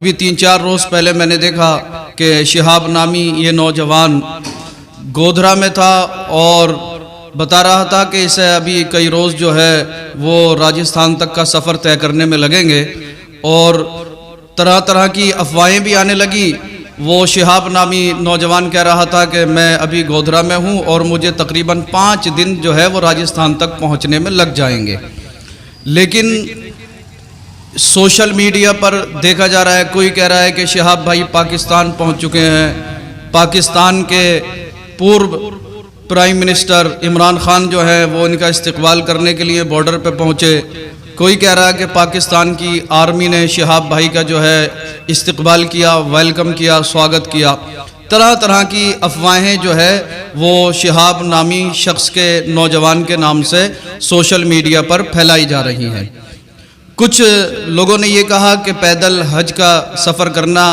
بھی 3-4 روز پہلے میں نے دیکھا کہ شہاب نامی یہ نوجوان گودھرا میں تھا اور بتا رہا تھا کہ اسے ابھی کئی روز جو ہے وہ راجستھان تک کا سفر طے کرنے میں لگیں گے، اور طرح طرح کی افواہیں بھی آنے لگی۔ وہ شہاب نامی نوجوان کہہ رہا تھا کہ میں ابھی گودھرا میں ہوں اور مجھے تقریباً 5 دن جو ہے وہ راجستھان تک پہنچنے میں لگ جائیں گے، لیکن سوشل میڈیا پر دیکھا جا رہا ہے، کوئی کہہ رہا ہے کہ شہاب بھائی پاکستان پہنچ چکے ہیں، پاکستان کے پورو پرائم منسٹر عمران خان جو ہے وہ ان کا استقبال کرنے کے لیے بارڈر پہ پہنچے۔ کوئی کہہ رہا ہے کہ پاکستان کی آرمی نے شہاب بھائی کا جو ہے استقبال کیا، ویلکم کیا، سواگت کیا۔ طرح طرح کی افواہیں جو ہے وہ شہاب نامی شخص کے نوجوان کے نام سے سوشل میڈیا پر پھیلائی جا رہی ہیں۔ کچھ لوگوں نے یہ کہا کہ پیدل حج کا سفر کرنا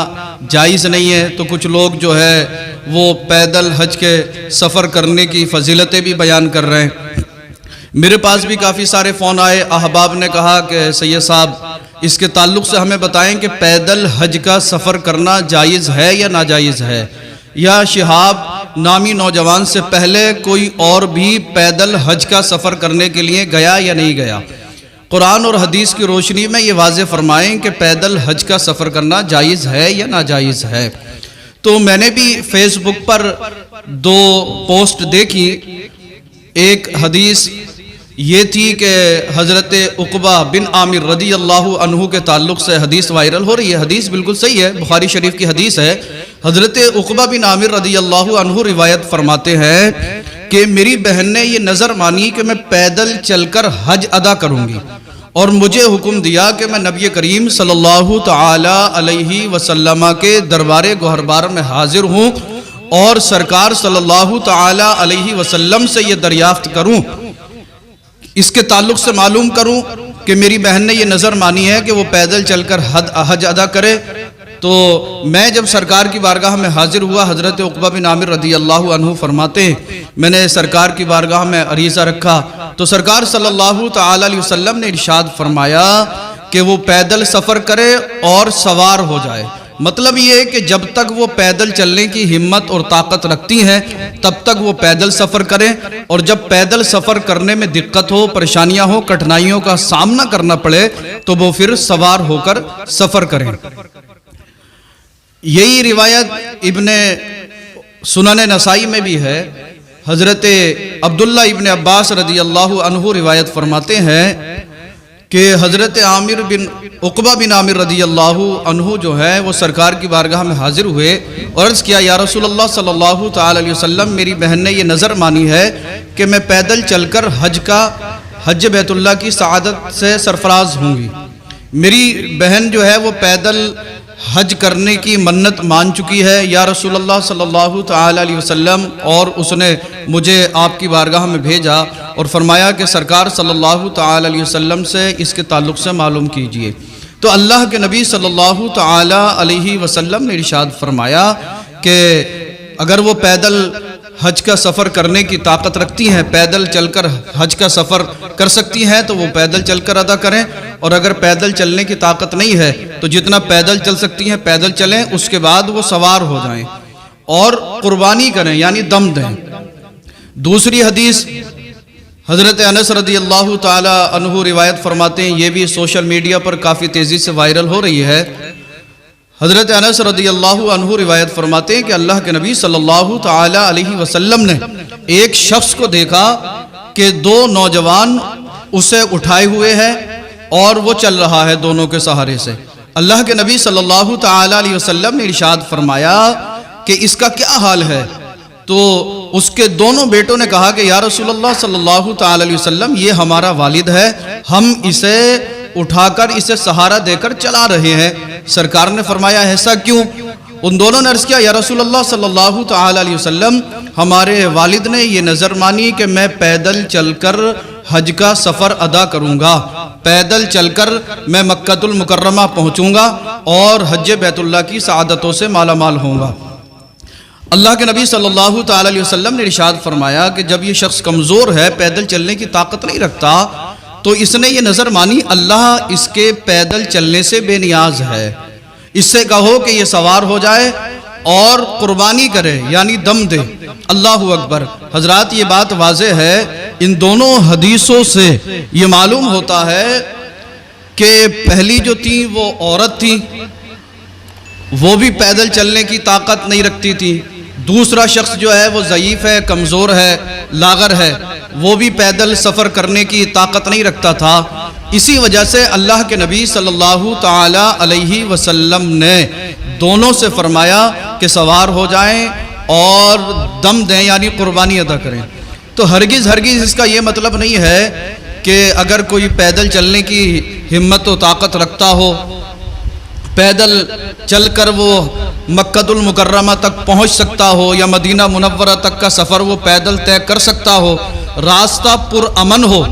جائز نہیں ہے، تو کچھ لوگ جو ہے وہ پیدل حج کے سفر کرنے کی فضیلتیں بھی بیان کر رہے ہیں۔ میرے پاس بھی کافی سارے فون آئے، احباب نے کہا کہ سید صاحب اس کے تعلق سے ہمیں بتائیں کہ پیدل حج کا سفر کرنا جائز ہے یا ناجائز ہے، یا شہاب نامی نوجوان سے پہلے کوئی اور بھی پیدل حج کا سفر کرنے کے لیے گیا یا نہیں گیا۔ قرآن اور حدیث کی روشنی میں یہ واضح فرمائیں کہ پیدل حج کا سفر کرنا جائز ہے یا ناجائز ہے۔ تو میں نے بھی فیس بک پر 2 پوسٹ دیکھی۔ ایک حدیث یہ تھی کہ حضرت عقبہ بن عامر رضی اللہ عنہ کے تعلق سے حدیث وائرل ہو رہی ہے، حدیث بالکل صحیح ہے، بخاری شریف کی حدیث ہے۔ حضرت عقبہ بن عامر رضی اللہ عنہ روایت فرماتے ہیں کہ میری بہن نے یہ نظر مانی کہ میں پیدل چل کر حج ادا کروں گی، اور مجھے حکم دیا کہ میں نبی کریم صلی اللہ تعالی علیہ وسلم کے دربار گوہربار میں حاضر ہوں اور سرکار صلی اللہ تعالی علیہ وسلم سے یہ دریافت کروں، اس کے تعلق سے معلوم کروں کہ میری بہن نے یہ نظر مانی ہے کہ وہ پیدل چل کر حج ادا کرے۔ تو میں جب سرکار کی بارگاہ میں حاضر ہوا، حضرت عقبہ بن عامر رضی اللہ عنہ فرماتے ہیں میں نے سرکار کی بارگاہ میں عریضہ رکھا تو سرکار صلی اللہ تعالی علیہ وسلم نے ارشاد فرمایا کہ وہ پیدل سفر کرے اور سوار ہو جائے۔ مطلب یہ ہے کہ جب تک وہ پیدل چلنے کی ہمت اور طاقت رکھتی ہیں تب تک وہ پیدل سفر کریں، اور جب پیدل سفر کرنے میں دقت ہو، پریشانیاں ہو، کٹھنائیوں کا سامنا کرنا پڑے تو وہ پھر سوار ہو کر سفر کریں۔ یہی روایت ابن سنن نسائی میں بھی ہے۔ حضرت عبداللہ ابن عباس رضی اللہ عنہ روایت فرماتے ہیں کہ حضرت عقبہ بن عامر رضی اللہ عنہ جو ہے وہ سرکار کی بارگاہ میں حاضر ہوئے اور عرض کیا یا رسول اللہ صلی اللہ تعالی علیہ وسلم، میری بہن نے یہ نظر مانی ہے کہ میں پیدل چل کر حج بیت اللہ کی سعادت سے سرفراز ہوں گی۔ میری بہن جو ہے وہ پیدل حج کرنے کی منت مان چکی ہے یا رسول اللہ صلی اللہ تعالی علیہ وسلم، اور اس نے مجھے آپ کی بارگاہ میں بھیجا اور فرمایا کہ سرکار صلی اللہ تعالی علیہ وسلم سے اس کے تعلق سے معلوم کیجئے۔ تو اللہ کے نبی صلی اللہ تعالی علیہ وسلم نے ارشاد فرمایا کہ اگر وہ پیدل حج کا سفر کرنے کی طاقت رکھتی ہیں، پیدل چل کر حج کا سفر کر سکتی ہیں تو وہ پیدل چل کر ادا کریں، اور اگر پیدل چلنے کی طاقت نہیں ہے تو جتنا پیدل چل سکتی ہیں پیدل چلیں، اس کے بعد وہ سوار ہو جائیں اور قربانی کریں یعنی دم دیں۔ دوسری حدیث حضرت انس رضی اللہ تعالی عنہ روایت فرماتے ہیں، یہ بھی سوشل میڈیا پر کافی تیزی سے وائرل ہو رہی ہے۔ حضرت انس رضی اللہ عنہ روایت فرماتے ہیں کہ اللہ کے نبی صلی اللہ تعالی علیہ وسلم نے ایک شخص کو دیکھا کہ 2 نوجوان اسے اٹھائے ہوئے ہیں اور وہ چل رہا ہے دونوں کے سہارے سے۔ اللہ کے نبی صلی اللہ تعالی علیہ وسلم نے ارشاد فرمایا کہ اس کا کیا حال ہے؟ تو اس کے دونوں بیٹوں نے کہا کہ یا رسول اللہ صلی اللہ تعالی علیہ وسلم، یہ ہمارا والد ہے، ہم اسے اٹھا کر اسے سہارا دے کر چلا رہے ہیں۔ سرکار نے فرمایا ایسا کیوں؟ ان دونوں نے عرض کیا یا رسول اللہ صلی اللہ تعالی علیہ وسلم، ہمارے والد نے یہ نظر مانی کہ میں پیدل چل کر حج کا سفر ادا کروں گا، پیدل چل کر میں مکہ المکرمہ پہنچوں گا اور حج بیت اللہ کی سعادتوں سے مالا مال ہوں گا۔ اللہ کے نبی صلی اللہ تعالی علیہ وسلم نے ارشاد فرمایا کہ جب یہ شخص کمزور ہے، پیدل چلنے کی طاقت نہیں رکھتا، تو اس نے یہ نظر مانی اللہ اس کے پیدل چلنے سے بے نیاز ہے، اس سے کہو کہ یہ سوار ہو جائے اور قربانی کرے یعنی دم دے۔ اللہ اکبر۔ حضرات یہ بات واضح ہے، ان دونوں حدیثوں سے یہ معلوم ہوتا ہے کہ پہلی جو تھی وہ عورت تھی، وہ بھی پیدل چلنے کی طاقت نہیں رکھتی تھی۔ دوسرا شخص جو ہے وہ ضعیف ہے، کمزور ہے، لاغر ہے، وہ بھی پیدل سفر کرنے کی طاقت نہیں رکھتا تھا۔ اسی وجہ سے اللہ کے نبی صلی اللہ تعالی علیہ وسلم نے دونوں سے فرمایا کہ سوار ہو جائیں اور دم دیں یعنی قربانی ادا کریں۔ تو ہرگز اس کا یہ مطلب نہیں ہے کہ اگر کوئی پیدل چلنے کی ہمت و طاقت رکھتا ہو، پیدل چل کر وہ مکہ المکرمہ تک پہنچ سکتا ہو یا مدینہ منورہ تک کا سفر وہ پیدل طے کر سکتا ہو، راستہ پر امن ہو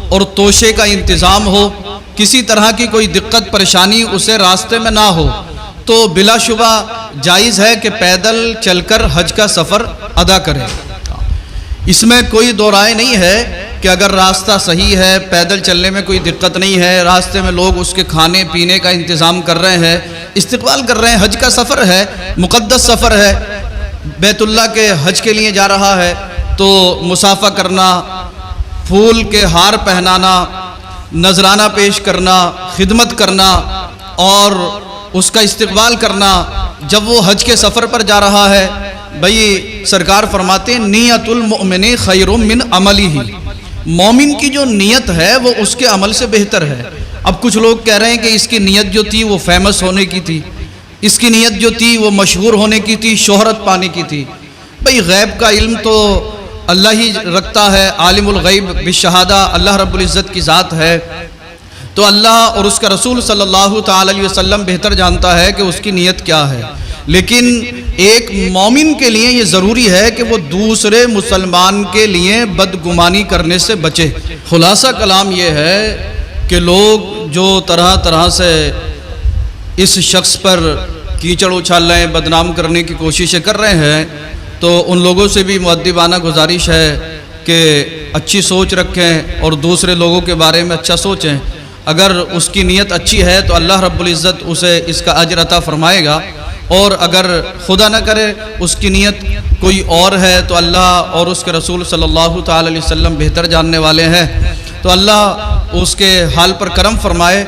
اور توشے کا انتظام ہو، کسی طرح کی کوئی دقت پریشانی اسے راستے میں نہ ہو، تو بلا شبہ جائز ہے کہ پیدل چل کر حج کا سفر ادا کرے۔ اس میں کوئی دو رائے نہیں ہے کہ اگر راستہ صحیح ہے، پیدل چلنے میں کوئی دقت نہیں ہے، راستے میں لوگ اس کے کھانے پینے کا انتظام کر رہے ہیں، استقبال کر رہے ہیں، حج کا سفر ہے، مقدس سفر ہے، بیت اللہ کے حج کے لیے جا رہا ہے، تو مصافحہ کرنا، پھول کے ہار پہنانا، نذرانہ پیش کرنا، خدمت کرنا اور اس کا استقبال کرنا جب وہ حج کے سفر پر جا رہا ہے، بھئی سرکار فرماتے ہیں نیت المؤمن خیر من عملہ، مومن کی جو نیت ہے وہ اس کے عمل سے بہتر ہے۔ اب کچھ لوگ کہہ رہے ہیں کہ اس کی نیت جو تھی وہ فیمس ہونے کی تھی، اس کی نیت جو تھی وہ مشہور ہونے کی تھی، شہرت پانے کی تھی۔ بھئی غیب کا علم تو اللہ ہی رکھتا ہے، عالم الغیب بالشہادہ اللہ رب العزت کی ذات ہے، تو اللہ اور اس کا رسول صلی اللہ تعالی علیہ وسلم بہتر جانتا ہے کہ اس کی نیت کیا ہے۔ لیکن ایک مومن کے لیے یہ ضروری ہے کہ وہ دوسرے مسلمان کے لیے بدگمانی کرنے سے بچے۔ خلاصہ کلام یہ ہے کہ لوگ جو طرح سے اس شخص پر کیچڑ اچھال رہے ہیں، بدنام کرنے کی کوششیں کر رہے ہیں، تو ان لوگوں سے بھی مؤدبانہ گزارش ہے کہ اچھی سوچ رکھیں اور دوسرے لوگوں کے بارے میں اچھا سوچیں۔ اگر اس کی نیت اچھی ہے تو اللہ رب العزت اسے اس کا اجر عطا فرمائے گا، اور اگر خدا نہ کرے اس کی نیت کوئی اور ہے تو اللہ اور اس کے رسول صلی اللہ تعالی علیہ وسلم بہتر جاننے والے ہیں، تو اللہ اس کے حال پر کرم فرمائے،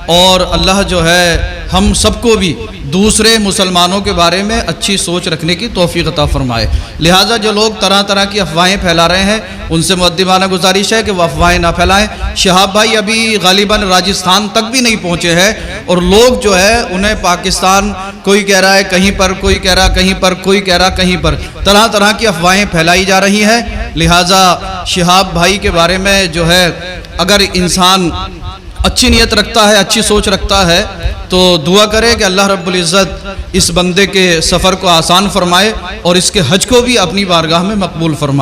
اور اللہ جو ہے ہم سب کو بھی دوسرے مسلمانوں کے بارے میں اچھی سوچ رکھنے کی توفیق عطا فرمائے۔ لہٰذا جو لوگ طرح کی افواہیں پھیلا رہے ہیں ان سے مؤدبانہ گزارش ہے کہ وہ افواہیں نہ پھیلائیں۔ شہاب بھائی ابھی غالباً راجستھان تک بھی نہیں پہنچے ہیں، اور لوگ جو ہے انہیں پاکستان کوئی کہہ رہا ہے کہیں پر، کوئی کہہ رہا کہیں پر، کوئی کہہ رہا کہیں پر، طرح کی افواہیں پھیلائی جا رہی ہیں۔ لہٰذا شہاب بھائی کے بارے میں جو ہے اگر انسان اچھی نیت رکھتا ہے، اچھی سوچ رکھتا ہے، تو دعا کرے کہ اللہ رب العزت اس بندے کے سفر کو آسان فرمائے اور اس کے حج کو بھی اپنی بارگاہ میں مقبول فرمائے۔